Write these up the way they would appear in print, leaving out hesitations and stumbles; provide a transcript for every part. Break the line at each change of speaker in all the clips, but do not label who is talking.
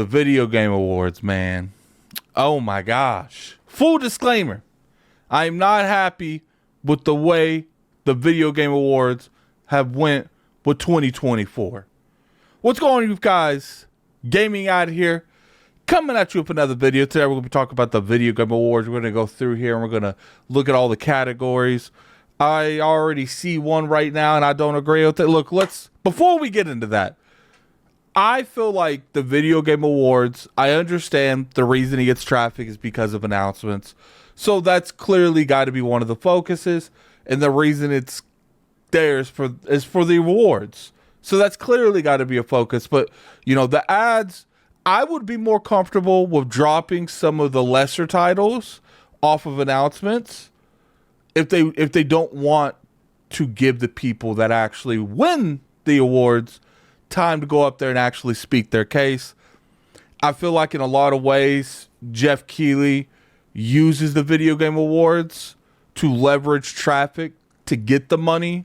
the video game awards, man. Oh my gosh. Full disclaimer. I am not happy with the way the video game awards have went with 2024. What's going on, you guys? Gaming out here. Coming at you with another video. Today we're going to be talking about the video game awards. We're going to go through here and we're going to look at all the categories. I already see one right now and I don't agree with it. Look, before we get into that, I feel like the video game awards, I understand the reason he gets traffic is because of announcements. So that's clearly got to be one of the focuses. And the reason it's there is for the awards. So that's clearly got to be a focus. But, you know, the ads, I would be more comfortable with dropping some of the lesser titles off of announcements if they don't want to give the people that actually win the awards time to go up there and actually speak their case. I feel like in a lot of ways, Geoff Keighley uses the video game awards to leverage traffic to get the money,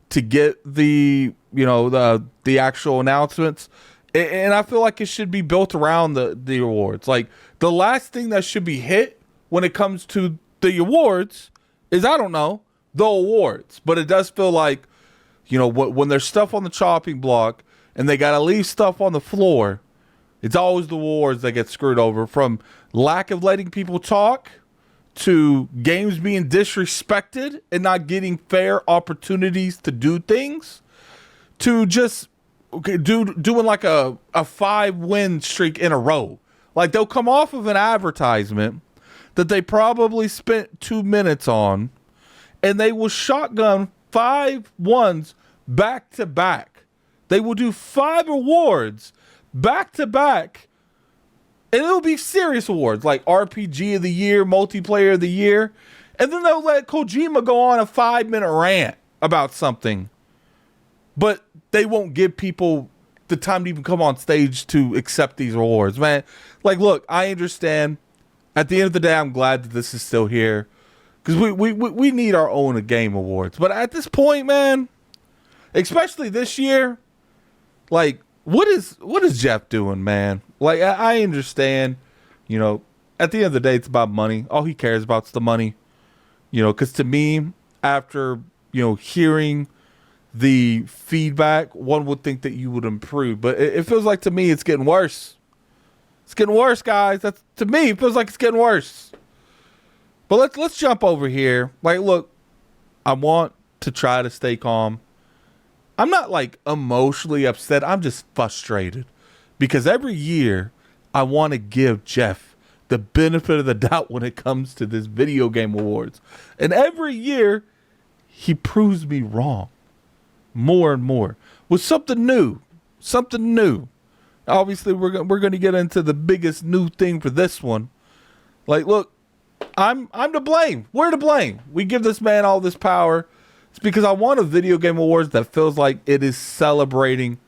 to get the actual announcements. And I feel like it should be built around the awards. Like, the last thing that should be hit when it comes to the awards is, I don't know, the awards. But it does feel like, you know, when there's stuff on the chopping block and they got to leave stuff on the floor, it's always the awards that get screwed over. From lack of letting people talk to games being disrespected and not getting fair opportunities to do things to just doing like a 5-win streak in a row. Like, they'll come off of an advertisement that they probably spent 2 minutes on, and they will shotgun 5 ones back to back. They will do 5 awards back to back, and it'll be serious awards like RPG of the Year, Multiplayer of the Year, and then they'll let Kojima go on a 5-minute rant about something, but they won't give people the time to even come on stage to accept these awards, man. Like, look, I understand. At the end of the day, I'm glad that this is still here because we need our own game awards. But at this point, man, especially this year, like, what is Geoff doing, man? Like, I understand, you know, at the end of the day, it's about money. All he cares about is the money, you know, because to me, after, you know, hearing the feedback, one would think that you would improve. But it feels like, to me, it's getting worse. It's getting worse, guys. To me, it feels like it's getting worse. But let's jump over here. Like, look, I want to try to stay calm. I'm not like emotionally upset. I'm just frustrated because every year I want to give Geoff the benefit of the doubt when it comes to this video game awards. And every year he proves me wrong more and more with something new. Obviously, we're going to get into the biggest new thing for this one. Like, look, I'm to blame. We're to blame. We give this man all this power. It's because I want a video game awards that feels like it is celebrating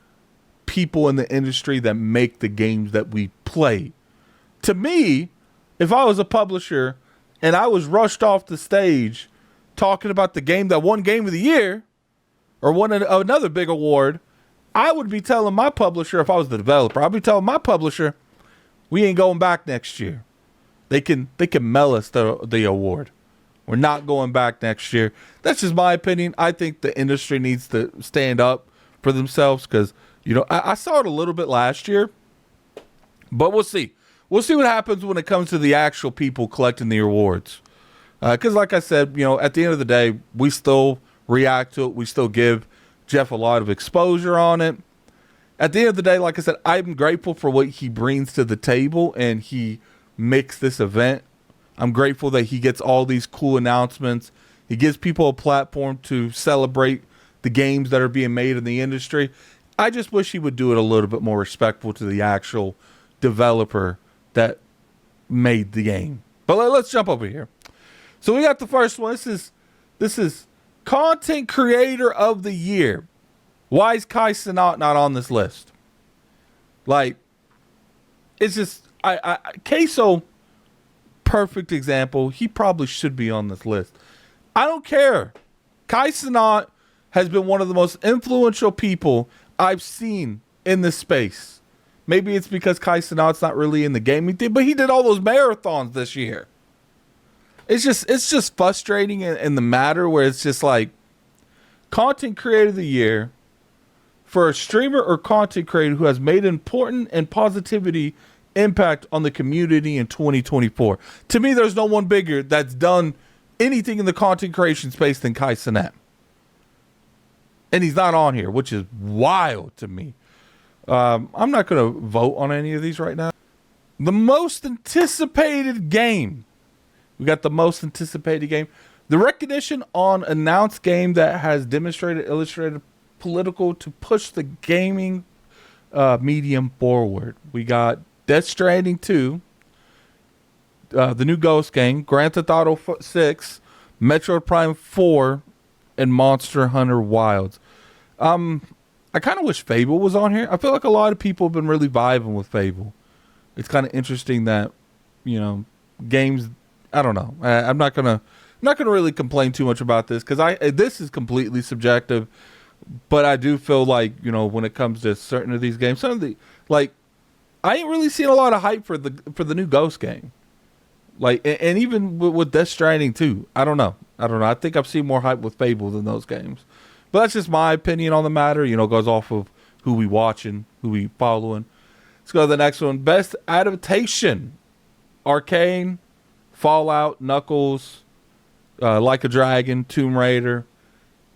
people in the industry that make the games that we play. To me, if I was a publisher and I was rushed off the stage talking about the game that won Game of the Year or won another big award, I would be telling my publisher, if I was the developer, I'd be telling my publisher, we ain't going back next year. They can mail us the award. We're not going back next year. That's just my opinion. I think the industry needs to stand up for themselves because, you know, I saw it a little bit last year, but we'll see. We'll see what happens when it comes to the actual people collecting the awards. Because like I said, you know, at the end of the day, we still react to it. We still give Geoff a lot of exposure on it. At the end of the day, like I said, I'm grateful for what he brings to the table and he makes this event. I'm grateful that he gets all these cool announcements. He gives people a platform to celebrate the games that are being made in the industry. I just wish he would do it a little bit more respectful to the actual developer that made the game. But let's jump over here. So we got the first one. This is Content Creator of the Year. Why is Kai Cenat not on this list? Like, it's just Queso, perfect example. He probably should be on this list. I don't care. Kai Cenat has been one of the most influential people I've seen in this space. Maybe it's because Kai Cenat's not really in the gaming thing, but he did all those marathons this year. It's just frustrating in the matter where it's just like content creator of the year for a streamer or content creator who has made an important and positivity impact on the community in 2024. To me, there's no one bigger that's done anything in the content creation space than Kai Cenat. And he's not on here, which is wild to me. I'm not going to vote on any of these right now. The most anticipated game. We got the most anticipated game. The recognition on announced game that has demonstrated, illustrated, political to push the gaming medium forward. We got Death Stranding 2, the new Ghost game, Grand Theft Auto 6, Metroid Prime 4, and Monster Hunter Wilds. I kind of wish Fable was on here. I feel like a lot of people have been really vibing with Fable. It's kind of interesting that, you know, games. I don't know. I'm not gonna really complain too much about this because this is completely subjective. But I do feel like, you know, when it comes to certain of these games, some of the like, I ain't really seen a lot of hype for the new Ghost game. Like, and even with Death Stranding 2, I don't know. I think I've seen more hype with Fable than those games. But that's just my opinion on the matter. You know, it goes off of who we watching, who we following. Let's go to the next one. Best Adaptation. Arcane, Fallout, Knuckles, Like a Dragon, Tomb Raider.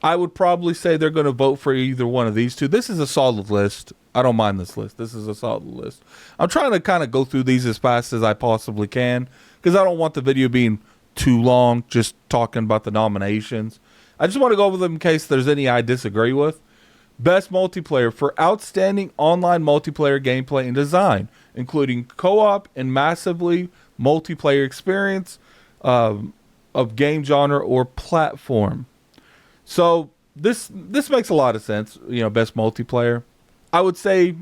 I would probably say they're going to vote for either one of these two. This is a solid list. I don't mind this list. This is a solid list. I'm trying to kind of go through these as fast as I possibly can because I don't want the video being too long just talking about the nominations. I just want to go over them in case there's any I disagree with. Best Multiplayer for outstanding online multiplayer gameplay and design, including co-op and massively multiplayer experience of game genre or platform. So this makes a lot of sense. You know, best multiplayer. I would say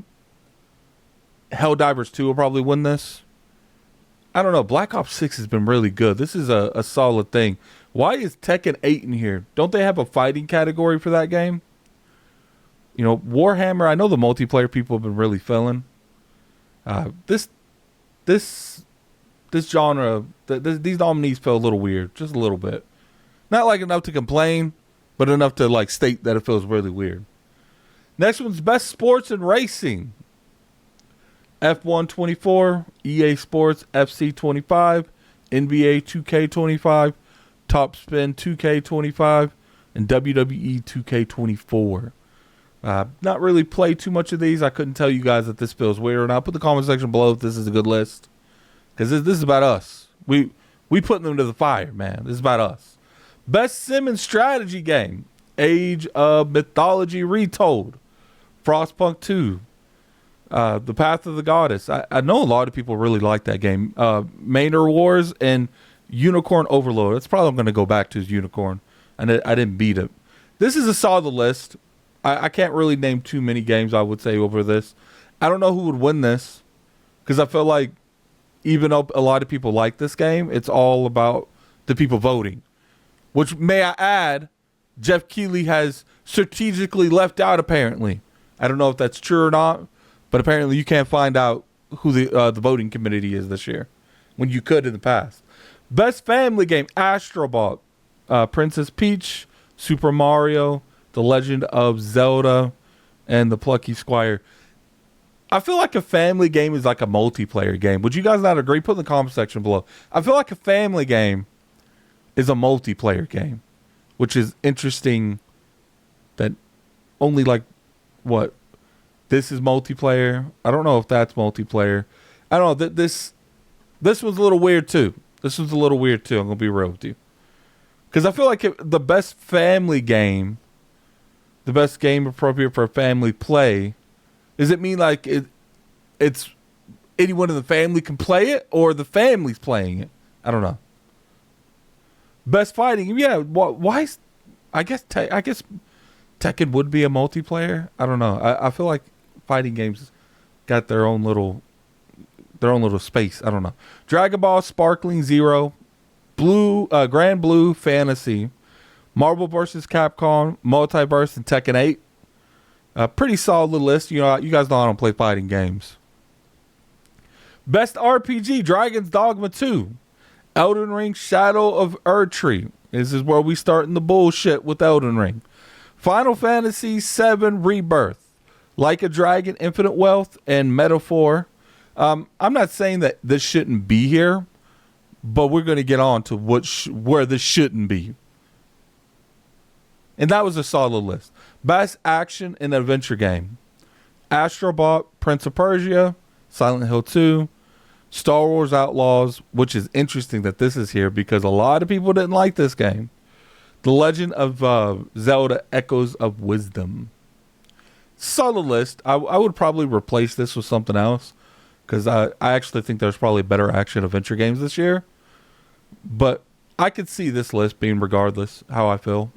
Helldivers 2 will probably win this. I don't know. Black Ops 6 has been really good. This is a solid thing. Why is Tekken 8 in here? Don't they have a fighting category for that game? You know, Warhammer, I know the multiplayer people have been really feeling. This genre, these nominees feel a little weird. Just a little bit. Not like enough to complain, but enough to like state that it feels really weird. Next one's Best Sports and Racing. F1 24, EA Sports FC 25, NBA 2K 25, Top Spin 2K 25, and WWE 2K 24. Not really played too much of these. I couldn't tell you guys that this feels weird or not. Put the comment section below if this is a good list. Because this is about us. We putting them to the fire, man. This is about us. Best Sim and Strategy Game. Age of Mythology Retold. Frostpunk 2. The Path of the Goddess. I know a lot of people really like that game. Manor Wars and Unicorn Overload. That's probably I'm going to go back to is Unicorn. And I didn't beat it. This is a solid list. I can't really name too many games, I would say, over this. I don't know who would win this. Because I feel like even though a lot of people like this game, it's all about the people voting. Which, may I add, Geoff Keighley has strategically left out, apparently. I don't know if that's true or not. But apparently you can't find out who the voting committee is this year. When you could in the past. Best Family Game. Astro Bot. Princess Peach. Super Mario. The Legend of Zelda. And The Plucky Squire. I feel like a family game is like a multiplayer game. Would you guys not agree? Put in the comment section below. I feel like a family game is a multiplayer game. Which is interesting that only like, what? This is multiplayer. I don't know if that's multiplayer. I don't know. This was a little weird too. I'm going to be real with you. Because I feel like the best family game, the best game appropriate for family play, does it mean like it's anyone in the family can play it or the family's playing it? I don't know. Best fighting. Yeah. Why is, I guess Tekken would be a multiplayer. I don't know. I feel like fighting games got their own little space. I don't know. Dragon Ball Sparkling Zero, Grand Blue Fantasy, Marvel vs. Capcom, Multiverse, and Tekken 8. Pretty solid list. You know, you guys know I don't play fighting games. Best RPG, Dragon's Dogma 2. Elden Ring, Shadow of Erdtree. This is where we start in the bullshit with Elden Ring. Final Fantasy VII Rebirth. Like a Dragon, Infinite Wealth, and Metaphor. I'm not saying that this shouldn't be here, but we're going to get on to where this shouldn't be. And that was a solid list. Best action and adventure game. Astro Bot, Prince of Persia, Silent Hill 2, Star Wars Outlaws, which is interesting that this is here because a lot of people didn't like this game. The Legend of Zelda Echoes of Wisdom. Solid list. I would probably replace this with something else because I actually think there's probably better action adventure games this year. But I could see this list being regardless how I feel.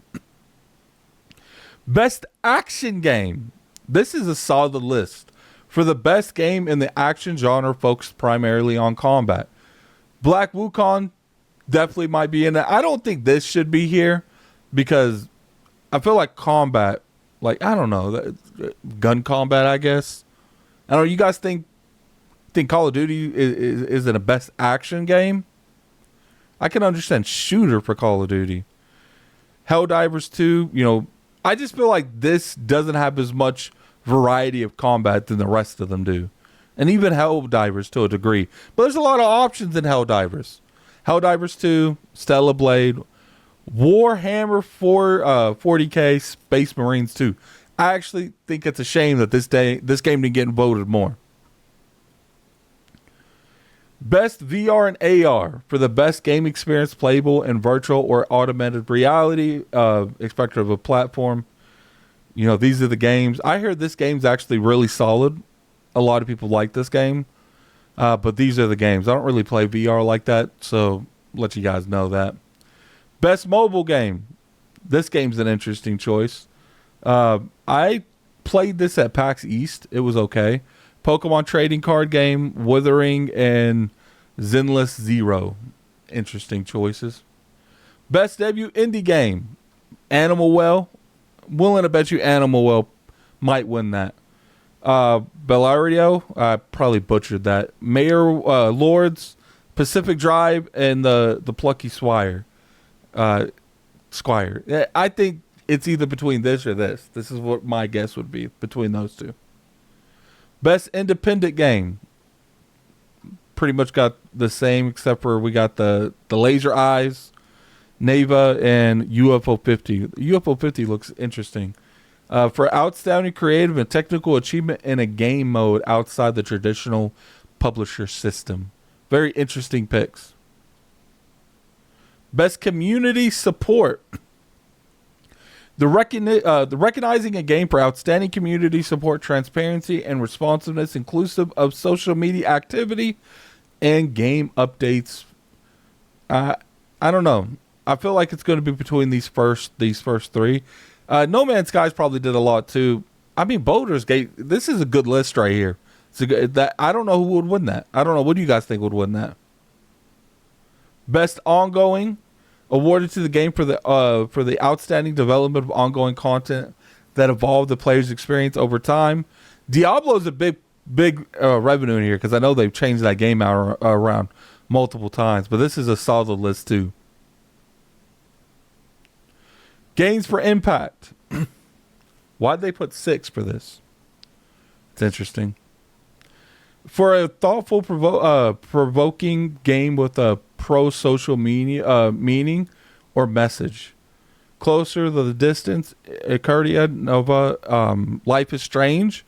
Best action game. This is a solid list. For the best game in the action genre focused primarily on combat. Black Wukong definitely might be in it. I don't think this should be here because I feel like combat, like, I don't know, gun combat, I guess. I don't know, you guys think Call of Duty is in a best action game? I can understand shooter for Call of Duty. Helldivers 2, you know, I just feel like this doesn't have as much variety of combat than the rest of them do. And even Helldivers to a degree. But there's a lot of options in Helldivers. Helldivers 2, Stellar Blade, Warhammer 40K, Space Marines 2. I actually think it's a shame that this game didn't get voted more. Best VR and AR for the best game experience, playable in virtual or augmented reality, expected of a platform. You know, these are the games. I heard this game's actually really solid. A lot of people like this game. But these are the games. I don't really play VR like that, so let you guys know that. Best mobile game. This game's an interesting choice. I played this at PAX East. It was okay. Pokemon trading card game, Withering, and Zenless Zero. Interesting choices. Best debut indie game. Animal Well. Willing to bet you Animal Well might win that. Bellario, I probably butchered that. Mayor Lords, Pacific Drive, and the Plucky Squire. I think it's either between this or this. This is what my guess would be between those two. Best independent game. Pretty much got the same, except for we got the Laser Eyes, Neva, and UFO 50. UFO 50 looks interesting. For outstanding creative and technical achievement in a game mode outside the traditional publisher system. Very interesting picks. Best community support. The recognizing a game for outstanding community support, transparency, and responsiveness, inclusive of social media activity and game updates. I don't know. I feel like it's going to be between these first three. No Man's Skies probably did a lot too. I mean, Baldur's Gate. This is a good list right here. I don't know who would win that. I don't know. What do you guys think would win that? Best ongoing. Awarded to the game for the outstanding development of ongoing content that evolved the player's experience over time. Diablo's a big revenue in here because I know they've changed that game out around multiple times. But this is a solid list too. Gains for impact. Why'd they put 6 for this? It's interesting. For a thoughtful, provoking game with a pro-social meaning or message. Closer to the Distance, Icardia Nova, Life is Strange,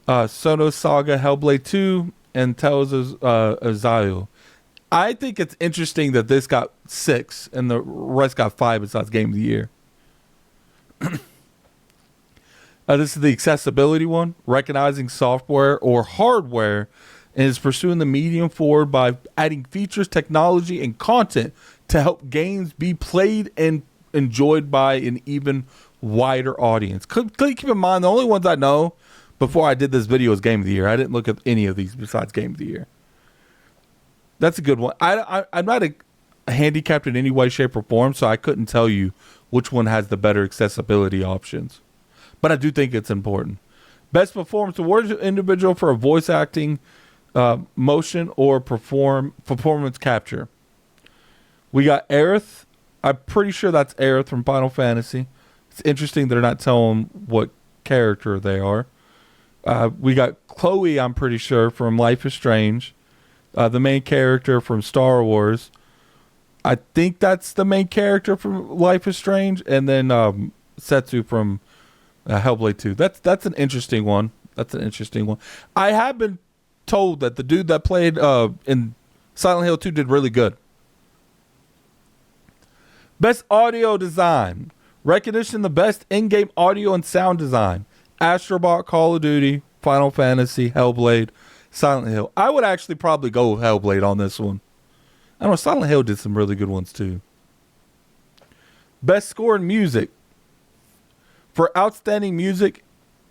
Sonos Saga, Hellblade 2, and Tales of Azrael. I think it's interesting that this got 6 and the rest got 5 besides Game of the Year. This is the accessibility one. Recognizing software or hardware and is pursuing the medium forward by adding features, technology, and content to help games be played and enjoyed by an even wider audience. Keep in mind, the only ones I know before I did this video is Game of the Year. I didn't look at any of these besides Game of the Year. That's a good one. I'm not handicapped in any way, shape, or form, so I couldn't tell you which one has the better accessibility options. But I do think it's important. Best Performance Award individual for a voice acting motion or performance capture. We got Aerith. I'm pretty sure that's Aerith from Final Fantasy. It's interesting they're not telling what character they are. We got Chloe, I'm pretty sure, from Life is Strange. The main character from Star Wars. I think that's the main character from Life is Strange. And then Setsu from Hellblade 2. That's an interesting one. I have been told that the dude that played in Silent Hill 2 did really good. Best audio design. Recognition the best in-game audio and sound design. Astrobot, Call of Duty, Final Fantasy, Hellblade, Silent Hill. I would actually probably go with Hellblade on this one. I don't know, Silent Hill did some really good ones too. Best score in music. For outstanding music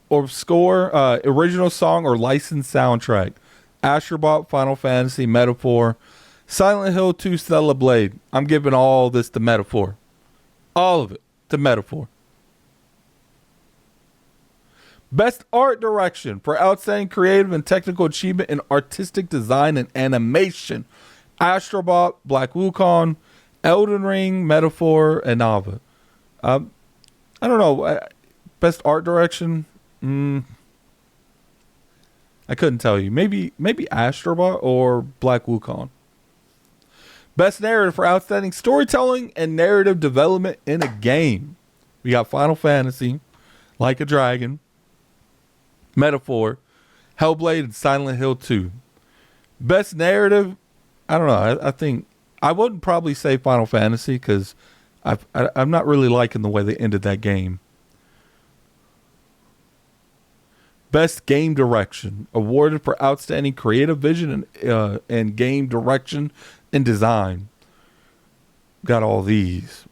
or score, original song or licensed soundtrack. Astrobot, Final Fantasy, Metaphor, Silent Hill 2, Stellar Blade. I'm giving all this to Metaphor. All of it to Metaphor. Best art direction for outstanding creative and technical achievement in artistic design and animation. Astrobot, Black Wukong, Elden Ring, Metaphor, and Nava. I don't know. Best art direction? I couldn't tell you. Maybe Astrobot or Black Wukong. Best narrative for outstanding storytelling and narrative development in a game. We got Final Fantasy, Like a Dragon, Metaphor, Hellblade, and Silent Hill 2. Best narrative, I don't know. I think I wouldn't probably say Final Fantasy because I'm not really liking the way they ended that game. Best game direction, awarded for outstanding creative vision and game direction and design. Got all these.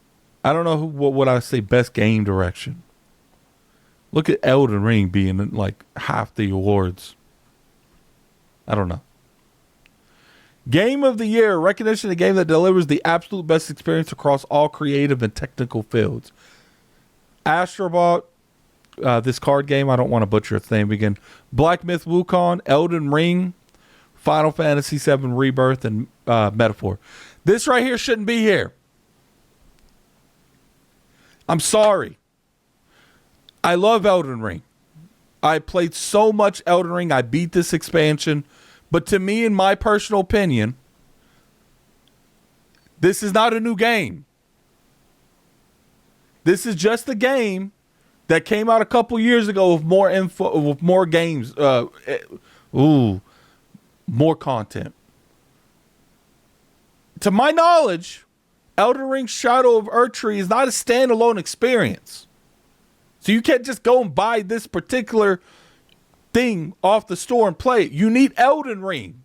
I don't know what would I say best game direction. Look at Elden Ring being like half the awards. I don't know. Game of the year, recognition of the game that delivers the absolute best experience across all creative and technical fields. Astrobot, this card game, I don't want to butcher its name again. Black Myth Wukong, Elden Ring, Final Fantasy VII Rebirth, and Metaphor. This right here shouldn't be here. I'm sorry. I love Elden Ring. I played so much Elden Ring. I beat this expansion. But to me, in my personal opinion, this is not a new game. This is just a game that came out a couple years ago with more info, with more games, more content. To my knowledge, Elden Ring Shadow of Erdtree is not a standalone experience. So you can't just go and buy this particular thing off the store and play it. You need Elden Ring.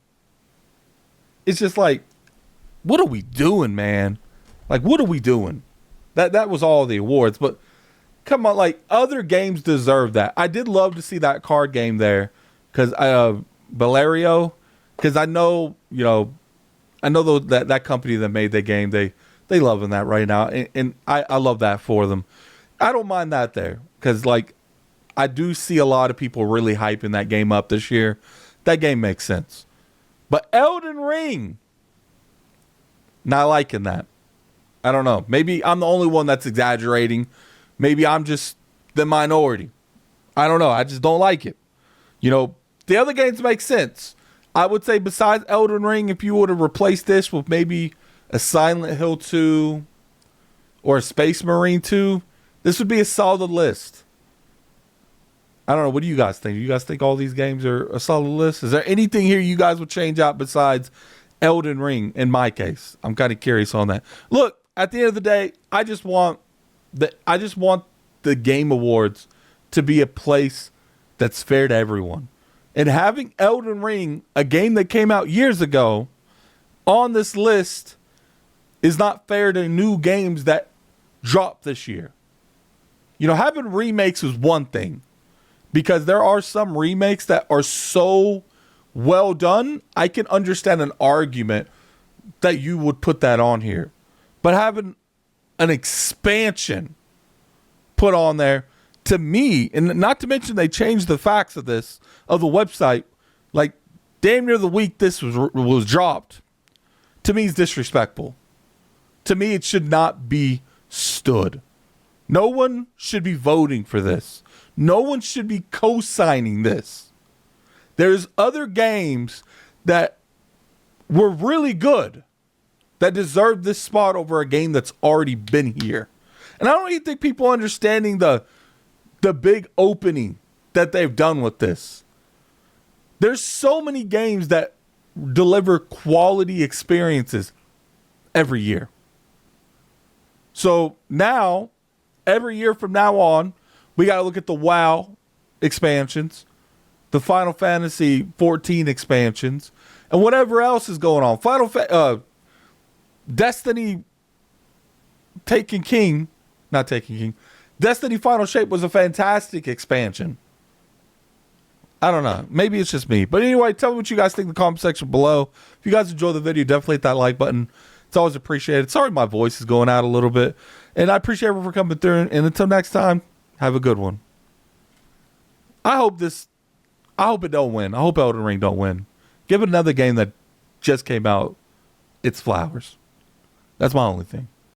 It's just like, what are we doing, man? Like, what are we doing? That was all the awards, but come on, like, other games deserve that. I did love to see that card game there, because Valerio, because I know that company that made the game, they loving that right now, and I love that for them. I don't mind that there, because like I do see a lot of people really hyping that game up this year. That game makes sense, but Elden Ring, not liking that. I don't know. Maybe I'm the only one that's exaggerating. Maybe I'm just the minority. I don't know. I just don't like it. The other games make sense. I would say besides Elden Ring, if you were to replace this with maybe a Silent Hill 2 or a Space Marine 2, this would be a solid list. I don't know. What do you guys think? Do you guys think all these games are a solid list? Is there anything here you guys would change out besides Elden Ring in my case? I'm kind of curious on that. Look, at the end of the day, I just want the Game Awards to be a place that's fair to everyone. And having Elden Ring, a game that came out years ago, on this list is not fair to new games that dropped this year. Having remakes is one thing, because there are some remakes that are so well done, I can understand an argument that you would put that on here. But having an expansion put on there, to me, and not to mention they changed the facts of the website, like, damn near the week this was dropped, to me is disrespectful. To me, it should not be stood. No one should be voting for this. No one should be co-signing this. There's other games that were really good that deserve this spot over a game that's already been here. And I don't even think people are understanding the big opening that they've done with this. There's so many games that deliver quality experiences every year. So now, every year from now on, we got to look at the WoW expansions, the Final Fantasy 14 expansions, and whatever else is going on. Destiny Destiny Final Shape was a fantastic expansion. I don't know. Maybe it's just me. But anyway, tell me what you guys think in the comment section below. If you guys enjoyed the video, definitely hit that like button. It's always appreciated. Sorry my voice is going out a little bit. And I appreciate everyone for coming through. And until next time, have a good one. I hope it don't win. I hope Elden Ring don't win. Give it another game that just came out its flowers. That's my only thing.